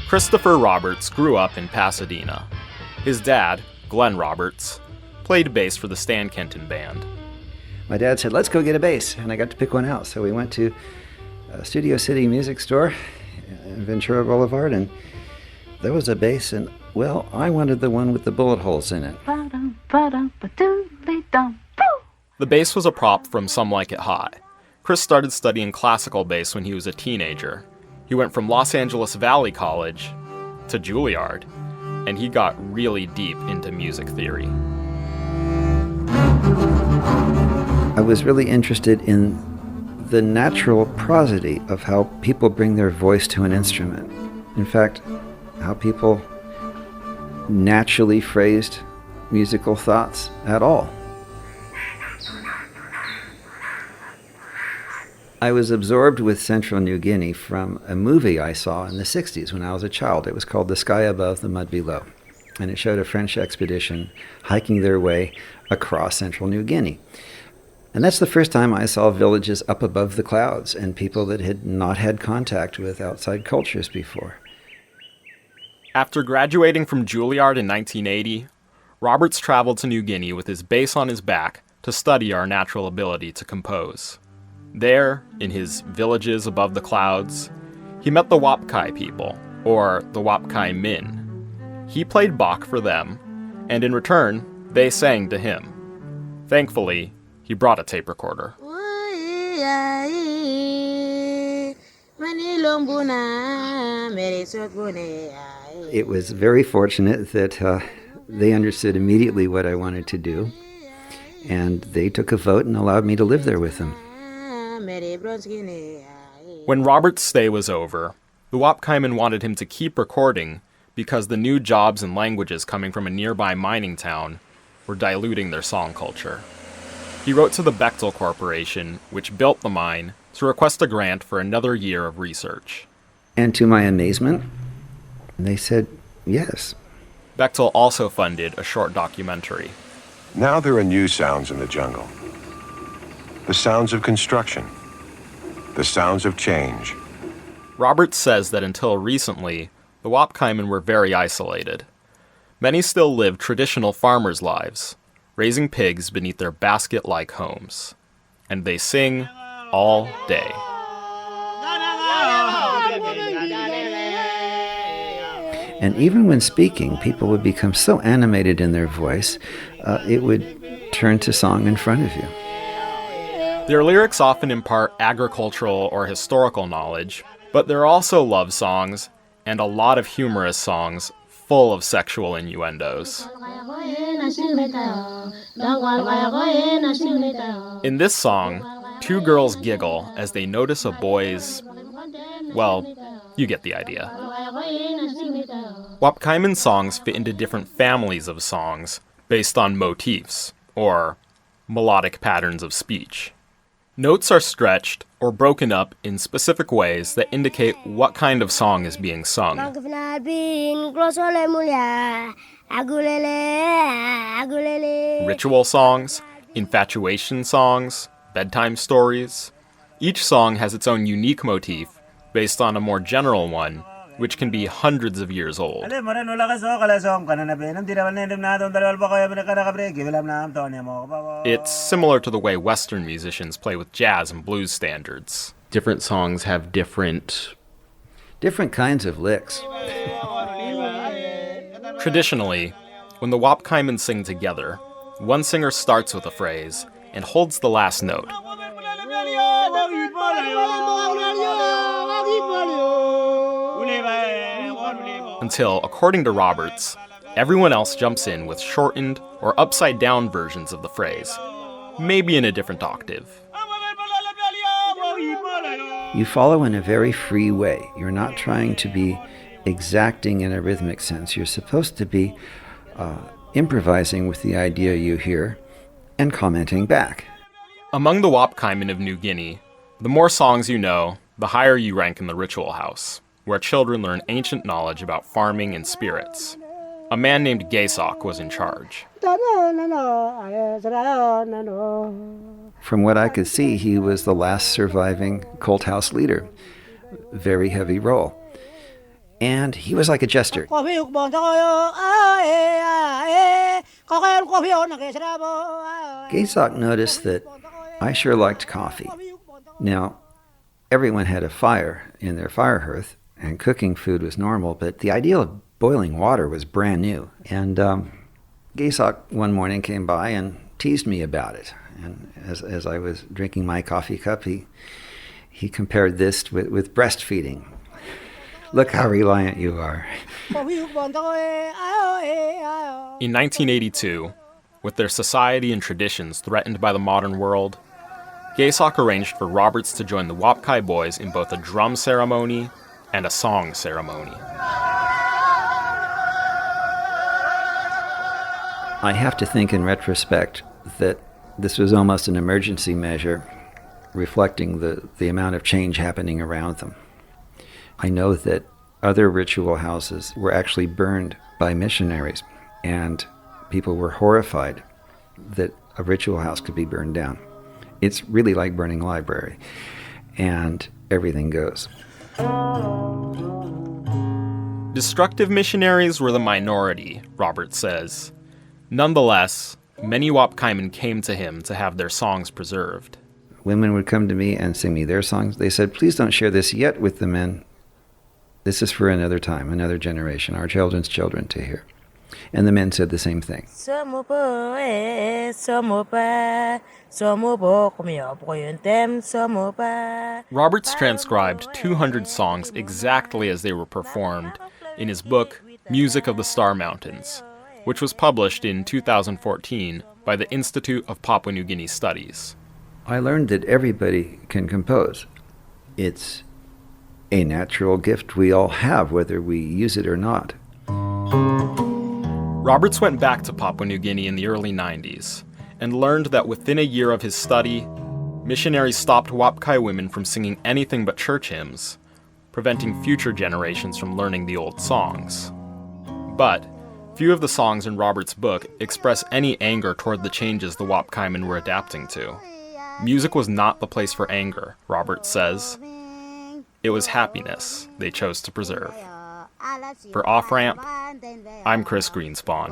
Christopher Roberts grew up in Pasadena. His dad, Glenn Roberts, played bass for the Stan Kenton Band. My dad said, let's go get a bass, and I got to pick one out. So we went to Studio City Music Store in Ventura Boulevard, and there was a bass, and, well, I wanted the one with the bullet holes in it. The bass was a prop from Some Like It Hot. Chris started studying classical bass when he was a teenager. He went from Los Angeles Valley College to Julliard, and he got really deep into music theory. I was really interested in the natural prosody of how people bring their voice to an instrument. In fact, how people naturally phrased musical thoughts at all. I was absorbed with Central New Guinea from a movie I saw in the 60s when I was a child. It was called The Sky Above, the Mud Below. And it showed a French expedition hiking their way across Central New Guinea. And that's the first time I saw villages up above the clouds and people that had not had contact with outside cultures before. After graduating from Julliard in 1980, Roberts traveled to New Guinea with his bass on his back to study our natural ability to compose. There, in his villages above the clouds, he met the Wopkai people, or the Wopkaimin. He played Bach for them, and in return, they sang to him. Thankfully, he brought a tape recorder. It was very fortunate that they understood immediately what I wanted to do, and they took a vote and allowed me to live there with them. When Robert's stay was over, the Wopkaimin wanted him to keep recording because the new jobs and languages coming from a nearby mining town were diluting their song culture. He wrote to the Bechtel Corporation, which built the mine, to request a grant for another year of research. And to my amazement, they said yes. Bechtel also funded a short documentary. Now there are new sounds in the jungle. The sounds of construction. The sounds of change. Roberts says that until recently, the Wopkaimin were very isolated. Many still live traditional farmers' lives, raising pigs beneath their basket-like homes. And they sing all day. And even when speaking, people would become so animated in their voice, it would turn to song in front of you. Their lyrics often impart agricultural or historical knowledge, but they're also love songs and a lot of humorous songs full of sexual innuendos. In this song, two girls giggle as they notice a boy's... well, you get the idea. Wopkaimin songs fit into different families of songs based on motifs, or melodic patterns of speech. Notes are stretched or broken up in specific ways that indicate what kind of song is being sung. Ritual songs, infatuation songs, bedtime stories. Each song has its own unique motif based on a more general one, which can be hundreds of years old. It's similar to the way Western musicians play with jazz and blues standards. Different songs have different kinds of licks. Traditionally, when the Wopkaimin sing together, one singer starts with a phrase and holds the last note. Until, according to Roberts, everyone else jumps in with shortened or upside-down versions of the phrase, maybe in a different octave. You follow in a very free way. You're not trying to be exacting in a rhythmic sense. You're supposed to be improvising with the idea you hear and commenting back. Among the Wopkaimin of New Guinea, the more songs you know, the higher you rank in the ritual house, where children learn ancient knowledge about farming and spirits. A man named Gaysok was in charge. From what I could see, he was the last surviving cult house leader. Very heavy role. And he was like a jester. Gaysok noticed that I sure liked coffee. Now, everyone had a fire in their fire hearth, and cooking food was normal, but the idea of boiling water was brand new. And Gaysok one morning came by and teased me about it. And as I was drinking my coffee cup, he compared this with breastfeeding. Look how reliant you are. In 1982, with their society and traditions threatened by the modern world, Gaysok arranged for Roberts to join the Wopkai boys in both a drum ceremony and a song ceremony. I have to think in retrospect that this was almost an emergency measure, reflecting the amount of change happening around them. I know that other ritual houses were actually burned by missionaries, and people were horrified that a ritual house could be burned down. It's really like burning a library, and everything goes. Destructive missionaries were the minority, Roberts says. Nonetheless, many Wopkaimin came to him to have their songs preserved. Women would come to me and sing me their songs. They said, please don't share this yet with the men. This is for another time, another generation, our children's children to hear. And the men said the same thing. Roberts transcribed 200 songs exactly as they were performed in his book, Music of the Star Mountains, which was published in 2014 by the Institute of Papua New Guinea Studies. I learned that everybody can compose. It's a natural gift we all have, whether we use it or not. Roberts went back to Papua New Guinea in the early 90s and learned that within a year of his study, missionaries stopped Wopkai women from singing anything but church hymns, preventing future generations from learning the old songs. But few of the songs in Roberts' book express any anger toward the changes the Wopkaimin were adapting to. Music was not the place for anger, Roberts says. It was happiness they chose to preserve. For Off Ramp, I'm Chris Greenspan.